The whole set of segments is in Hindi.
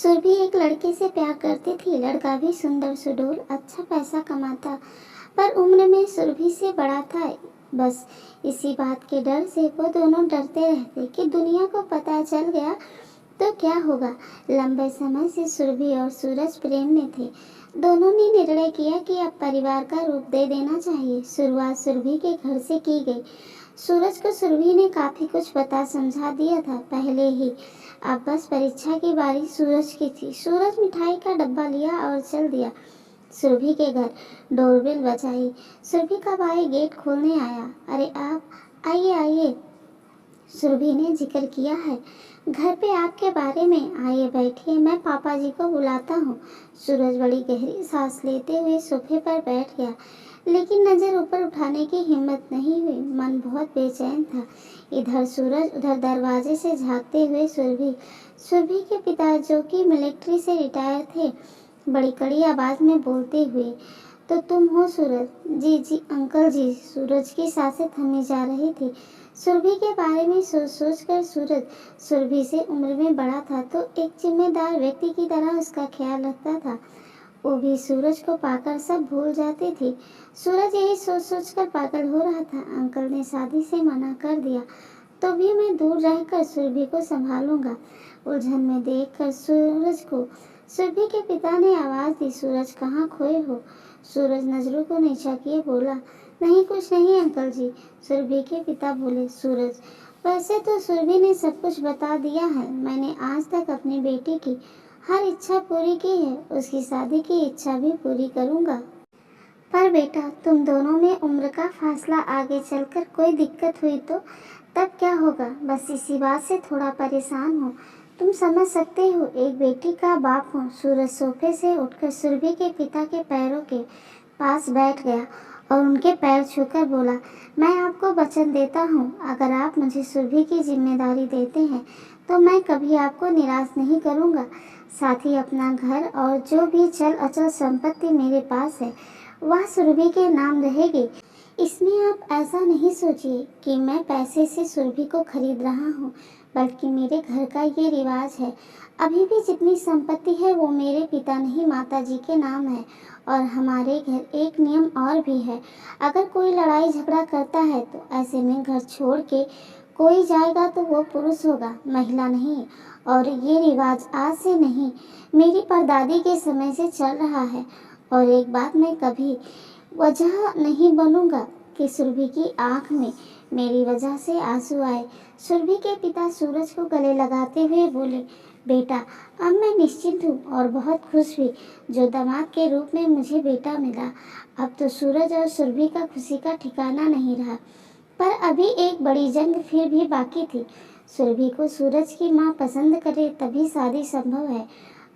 सुरभि एक लड़के से प्यार करती थी। लड़का भी सुंदर सुडौल, अच्छा पैसा कमाता, पर उम्र में सुरभि से बड़ा था। बस इसी बात के डर से वो दोनों डरते रहते कि दुनिया को पता चल गया तो क्या होगा। लंबे समय से सुरभि और सूरज प्रेम में थे। दोनों ने निर्णय किया कि अब परिवार का रूप दे देना चाहिए। शुरुआत सुरभि के घर से की गई। सूरज को सुरभि ने काफी कुछ बता समझा दिया था पहले ही। अब बस परीक्षा की बारी सूरज की थी। सूरज मिठाई का डब्बा लिया और चल दिया सुरभि के घर। डोरबेल बजाई। सुरभि कब आई गेट खोलने आया। अरे आप आइए आइए, सुरभि ने जिक्र किया है घर पे आपके बारे में। आइए बैठिए, मैं पापा जी को बुलाता हूँ। सूरज बड़ी गहरी सांस लेते हुए सोफे पर बैठ गया, लेकिन नजर ऊपर उठाने की हिम्मत नहीं हुई। मन बहुत बेचैन था। इधर सूरज, उधर दरवाजे से झांकते हुए सुरभि। सुरभि के पिता जो कि मिलिट्री से रिटायर थे, बड़ी कड़ी आवाज में बोलते हुए, तो तुम हो सूरज? जी जी अंकल जी। सूरज की सांसें थमी जा रही थी। सुरभि के बारे में सोच सोच कर सूरज सुरभि से उम्र में बड़ा था, तो एक जिम्मेदार व्यक्ति की तरह उसका ख्याल रखता था। वो भी सूरज को पाकर सब भूल जाती थी। सूरज यही सोच सोच कर पागल हो रहा था। अंकल ने शादी से मना कर दिया तो भी मैं दूर रहकर सुरभि को संभालूंगा। उलझन में देखकर सूरज को सुरभि के पिता ने आवाज दी, सूरज कहाँ खोए हो? सूरज नजरों को नीचा किए बोला, नहीं कुछ नहीं अंकल जी। सुरभि के पिता बोले, सूरज वैसे तो सुरभि ने सब कुछ बता दिया है। मैंने आज तक अपनी बेटी की हर इच्छा पूरी की है। उसकी शादी की इच्छा भी पूरी करूंगा। पर बेटा, तुम दोनों में उम्र का फासला आगे चलकर कोई दिक्कत हुई तो तब क्या होगा? बस इसी बात से थोड़ा परेशान हो। तुम समझ सकते हो, एक बेटी का बाप हो। सूरज सोफे से उठकर सुरभि के पिता के पैरों के पास बैठ गया और उनके पैर छूकर बोला, मैं आपको वचन देता हूँ, अगर आप मुझे सुरभि की जिम्मेदारी देते हैं तो मैं कभी आपको निराश नहीं करूँगा। साथ ही अपना घर और जो भी चल अचल संपत्ति मेरे पास है वह सुरभि के नाम रहेगी। इसमें आप ऐसा नहीं सोचिए कि मैं पैसे से सुरभि को खरीद रहा हूँ, बल्कि मेरे घर का ये रिवाज है। अभी भी जितनी संपत्ति है वो मेरे पिता नहीं माता जी के नाम है। और हमारे घर एक नियम और भी है, अगर कोई लड़ाई झगड़ा करता है तो ऐसे में घर छोड़ के कोई जाएगा तो वो पुरुष होगा, महिला नहीं। और ये रिवाज आज से नहीं, मेरी परदादी के समय से चल रहा है। और एक बात मैं कभी वजह नहीं बनूंगा कि सुरभि की आंख में मेरी वजह से आंसू आए। सुरभि के पिता सूरज को गले लगाते हुए बोले, बेटा अब मैं निश्चिंत हूँ और बहुत खुश हुई जो दामाद के रूप में मुझे बेटा मिला। अब तो सूरज और सुरभि का खुशी का ठिकाना नहीं रहा। पर अभी एक बड़ी जंग फिर भी बाकी थी। सुरभि को सूरज की माँ पसंद करे तभी शादी संभव है।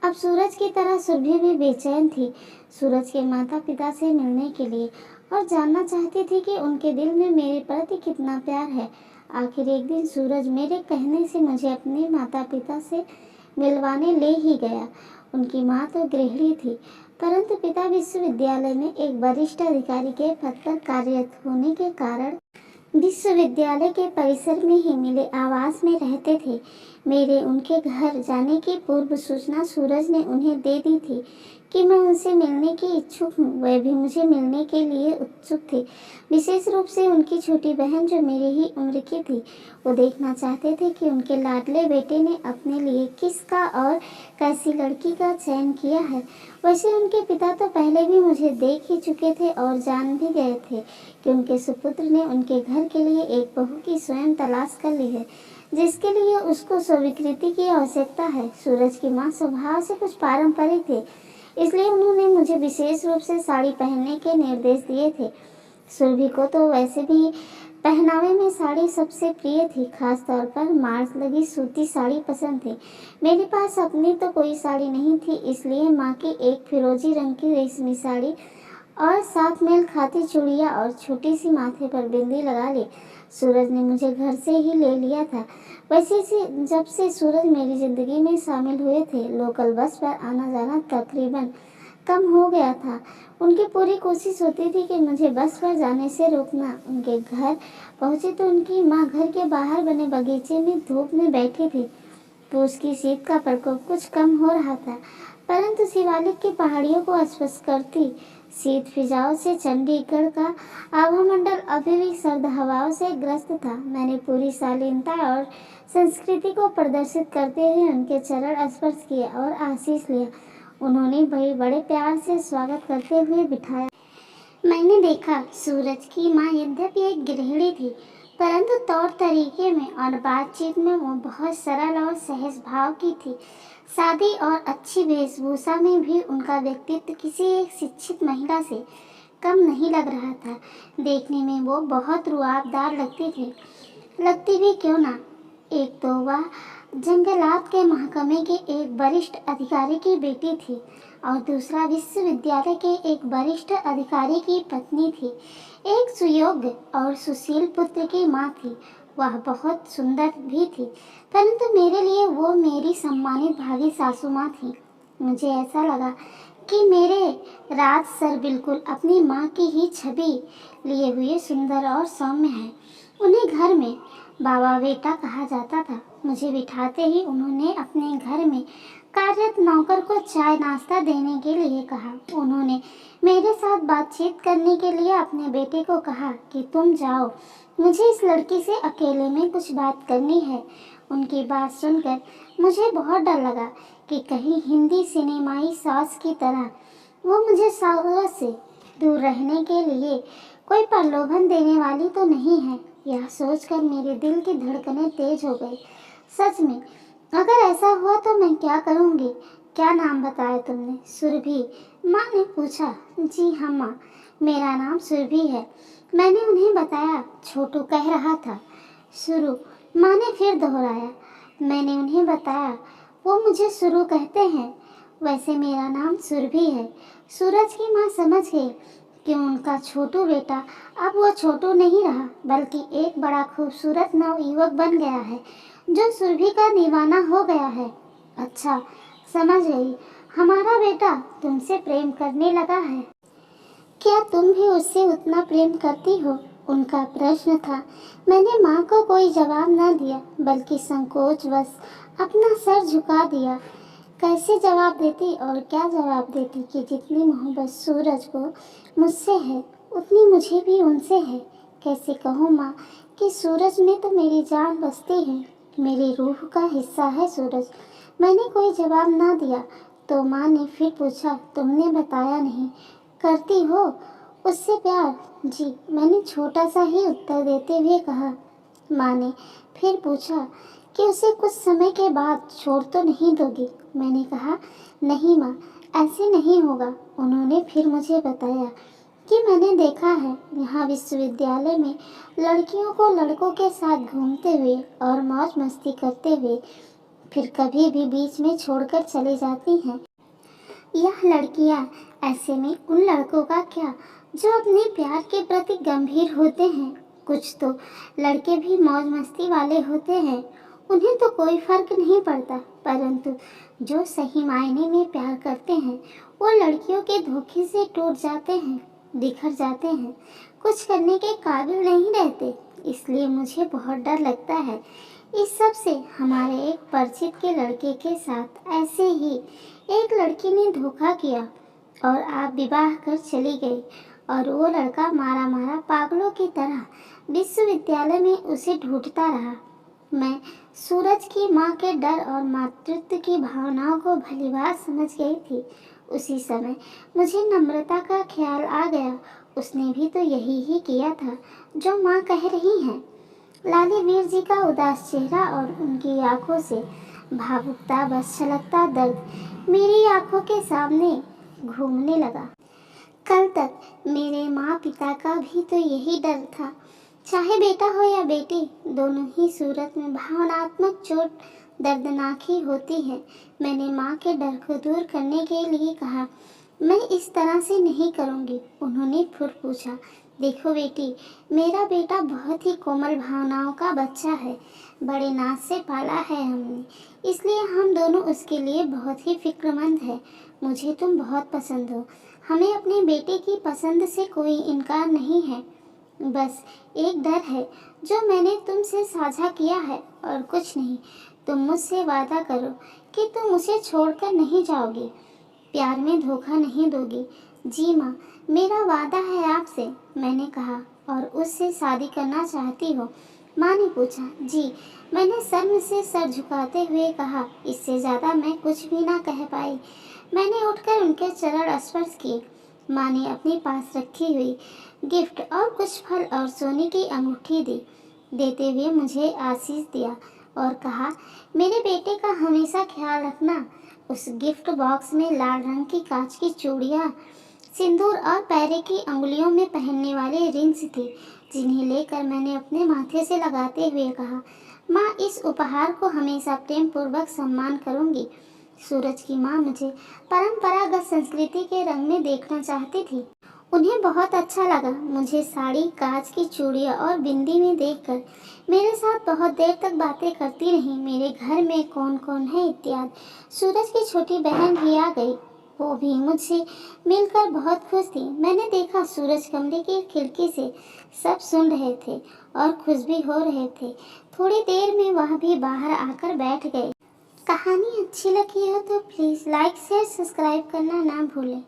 अब सूरज की तरह सुरभि भी बेचैन थी सूरज के माता पिता से मिलने के लिए, और जानना चाहती थी कि उनके दिल में मेरे प्रति कितना प्यार है। आखिर एक दिन सूरज मेरे कहने से मुझे अपने माता पिता से मिलवाने ले ही गया। उनकी माँ तो गृहिणी थी, परंतु पिता विश्वविद्यालय में एक वरिष्ठ अधिकारी के पद पर कार्यरत होने के कारण विश्वविद्यालय के परिसर में ही मिले आवास में रहते थे। मेरे उनके घर जाने की पूर्व सूचना सूरज ने उन्हें दे दी थी कि मैं उनसे मिलने की इच्छुक हूँ। वह भी मुझे मिलने के लिए उत्सुक थे, विशेष रूप से उनकी छोटी बहन जो मेरी ही उम्र की थी। वो देखना चाहते थे कि उनके लाडले बेटे ने अपने लिए किसका और कैसी लड़की का चयन किया है। वैसे उनके पिता तो पहले भी मुझे देख ही चुके थे और जान भी गए थे कि उनके सुपुत्र ने उनके घर के लिए एक बहू की स्वयं तलाश कर ली है, जिसके लिए उसको स्वीकृति की आवश्यकता है। सूरज की माँ स्वभाव से कुछ पारंपरिक थे, इसलिए उन्होंने मुझे विशेष रूप से साड़ी पहनने के निर्देश दिए थे। सुरभि को तो वैसे भी पहनावे में साड़ी सबसे प्रिय थी, खास तौर पर मार्च लगी सूती साड़ी पसंद थी। मेरे पास अपनी तो कोई साड़ी नहीं थी, इसलिए माँ की एक फिरोजी रंग की रेशमी साड़ी और साथ मेल खाती चूड़ियाँ और छोटी सी माथे पर बिंदी लगा ली। सूरज ने मुझे घर से ही ले लिया था। वैसे से जब से सूरज मेरी ज़िंदगी में शामिल हुए थे, लोकल बस पर आना जाना तकरीबन कम हो गया था। उनकी पूरी कोशिश होती थी कि मुझे बस पर जाने से रोकना। उनके घर पहुँचे तो उनकी माँ घर के बाहर बने बगीचे में धूप में बैठी थी। पूस की शीत का प्रकोप कुछ कम हो रहा था, परंतु शिवालिक की पहाड़ियों को स्पर्श करती शीत फिजाओं से चंडीगढ़ का आभामंडल अभी भी सर्द हवाओं से ग्रस्त था। मैंने पूरी शालीनता और संस्कृति को प्रदर्शित करते हुए उनके चरण स्पर्श किए और आशीष लिया। उन्होंने बड़े प्यार से स्वागत करते हुए बिठाया। मैंने देखा सूरज की माँ यद्यपि एक गृहिणी थी, परंतु तौर तरीके में और बातचीत में वो बहुत सरल और सहज भाव की थी। सादी और अच्छी वेशभूषा में भी उनका व्यक्तित्व किसी एक शिक्षित महिला से कम नहीं लग रहा था। देखने में वो बहुत रुआबदार लगती भी क्यों ना। एक तो वह जंगलात के महकमे के एक वरिष्ठ अधिकारी की बेटी थी और दूसरा विश्वविद्यालय के एक वरिष्ठ अधिकारी की पत्नी थी। एक सुयोग्य और सुशील पुत्र की माँ थी। वह बहुत सुंदर भी थी, परंतु मेरे लिए वो मेरी सम्मानित भावी सासू माँ थी। मुझे ऐसा लगा कि मेरे राज सर बिल्कुल अपनी माँ की ही छवि लिए हुए सुंदर और सौम्य है। उन्हें घर में बाबा बेटा कहा जाता था। मुझे बिठाते ही उन्होंने अपने घर में कार्यरत नौकर को चाय नाश्ता देने के लिए कहा। उन्होंने मेरे साथ बातचीत करने के लिए अपने बेटे को कहा कि तुम जाओ, मुझे इस लड़की से अकेले में कुछ बात करनी है। उनकी बात सुनकर मुझे बहुत डर लगा कि कहीं हिंदी सिनेमाई सास की तरह वो मुझे सास से दूर रहने के लिए कोई प्रलोभन देने वाली तो नहीं है। यह सोचकर मेरे दिल की धड़कनें तेज हो गई। सच में अगर ऐसा हुआ तो मैं क्या करूँगी? क्या नाम बताया तुमने? सुरभि, माँ ने पूछा। जी हाँ माँ, मेरा नाम सुरभि है, मैंने उन्हें बताया। छोटू कह रहा था। सुरु, माँ ने फिर दोहराया। मैंने उन्हें बताया। वो मुझे सुरु कहते हैं, वैसे मेरा नाम सुरभि है। सूरज की माँ समझ गई कि उनका छोटू बेटा अब वो छोटू नहीं रहा, बल्कि एक बड़ा खूबसूरत नवयुवक बन गया है जो सुरभि का दीवाना हो गया है। अच्छा, समझ गई, हमारा बेटा तुमसे प्रेम करने लगा है। क्या तुम भी उससे उतना प्रेम करती हो? उनका प्रश्न था। मैंने माँ को कोई जवाब न दिया, बल्कि संकोचवश अपना सर झुका दिया। कैसे जवाब देती और क्या जवाब देती कि जितनी मोहब्बत सूरज को मुझसे है, उतनी मुझे भी उनसे है। कैसे कहूँ माँ कि सूरज में तो मेरी जान बसती है, मेरी रूह का हिस्सा है सूरज। मैंने कोई जवाब ना दिया तो माँ ने फिर पूछा, तुमने बताया नहीं, करती हो उससे प्यार? जी, मैंने छोटा सा ही उत्तर देते हुए कहा। माँ ने फिर पूछा कि उसे कुछ समय के बाद छोड़ तो नहीं दोगी? मैंने कहा, नहीं माँ, ऐसे नहीं होगा। उन्होंने फिर मुझे बताया कि मैंने देखा है यहाँ विश्वविद्यालय में लड़कियों को लड़कों के साथ घूमते हुए और मौज मस्ती करते हुए फिर कभी भी बीच में छोड़कर चले जाती हैं। यह लड़कियाँ, ऐसे में उन लड़कों का क्या जो अपने प्यार के प्रति गंभीर होते हैं। कुछ तो लड़के भी मौज मस्ती वाले होते हैं, उन्हें तो कोई फर्क नहीं पड़ता, परंतु जो सही मायने में प्यार करते हैं वो लड़कियों के धोखे से टूट जाते हैं, बिखर जाते हैं, कुछ करने के काबिल नहीं रहते। इसलिए मुझे बहुत डर लगता है इस सब से। हमारे एक परिचित के लड़के के साथ ऐसे ही एक लड़की ने धोखा किया और आप विवाह कर चली गई और वो लड़का मारा मारा पागलों की तरह विश्वविद्यालय में उसे ढूंढता रहा। मैं सूरज की माँ के डर और मातृत्व की भावनाओं को भलीभांति समझ गई थी। उसी समय मुझे नम्रता का ख्याल आ गया। उसने भी तो यही ही किया था जो माँ कह रही हैं। लाली वीर जी का उदास चेहरा और उनकी आंखों से भावुकता बस छलकता दर्द मेरी आंखों के सामने घूमने लगा। कल तक मेरे माँ पिता का भी तो यही डर था। चाहे बेटा हो या बेटी, दोनों ही सूरत में भावनात्मक चोट दर्दनाक ही होती है। मैंने माँ के डर को दूर करने के लिए कहा, मैं इस तरह से नहीं करूँगी। उन्होंने फिर पूछा, देखो बेटी, मेरा बेटा बहुत ही कोमल भावनाओं का बच्चा है, बड़े नाज से पाला है हमने, इसलिए हम दोनों उसके लिए बहुत ही फिक्रमंद हैं। मुझे तुम बहुत पसंद हो, हमें अपने बेटे की पसंद से कोई इनकार नहीं है। बस एक डर है जो मैंने तुमसे साझा किया है और कुछ नहीं। तुम मुझसे वादा करो कि तुम मुझे छोड़कर नहीं जाओगी, प्यार में धोखा नहीं दोगी। जी माँ, मेरा वादा है आपसे, मैंने कहा। और उससे शादी करना चाहती हो? माँ ने पूछा। जी, मैंने शर्म से सर झुकाते हुए कहा। इससे ज़्यादा मैं कुछ भी ना कह पाई। मैंने उठकर उनके चरण स्पर्श किए। माँ ने अपने पास रखी हुई गिफ्ट और कुछ फल और सोने की अंगूठी दी। देते हुए मुझे आशीष दिया और कहा, मेरे बेटे का हमेशा ख्याल रखना। उस गिफ्ट बॉक्स में लाल रंग की कांच की चूड़ियाँ, सिंदूर और पैर की अंगुलियों में पहनने वाले रिंग्स थे, जिन्हें लेकर मैंने अपने माथे से लगाते हुए कहा, माँ, इस उपहार को हमेशा प्रेम पूर्वक सम्मान करूंगी। सूरज की माँ मुझे परंपरागत संस्कृति के रंग में देखना चाहती थी। उन्हें बहुत अच्छा लगा मुझे साड़ी, कांच की चूड़ियाँ और बिंदी में देखकर। मेरे साथ बहुत देर तक बातें करती रही, मेरे घर में कौन कौन है इत्यादि। सूरज की छोटी बहन भी आ गई, वो भी मुझसे मिलकर बहुत खुश थी। मैंने देखा सूरज कमरे की खिड़की से सब सुन रहे थे और खुश भी हो रहे थे। थोड़ी देर में वह भी बाहर आकर बैठ गए। कहानी अच्छी लगी हो तो प्लीज़ लाइक, शेयर, सब्सक्राइब करना ना भूलें।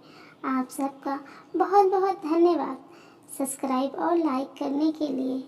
आप सबका बहुत बहुत धन्यवाद सब्सक्राइब और लाइक करने के लिए।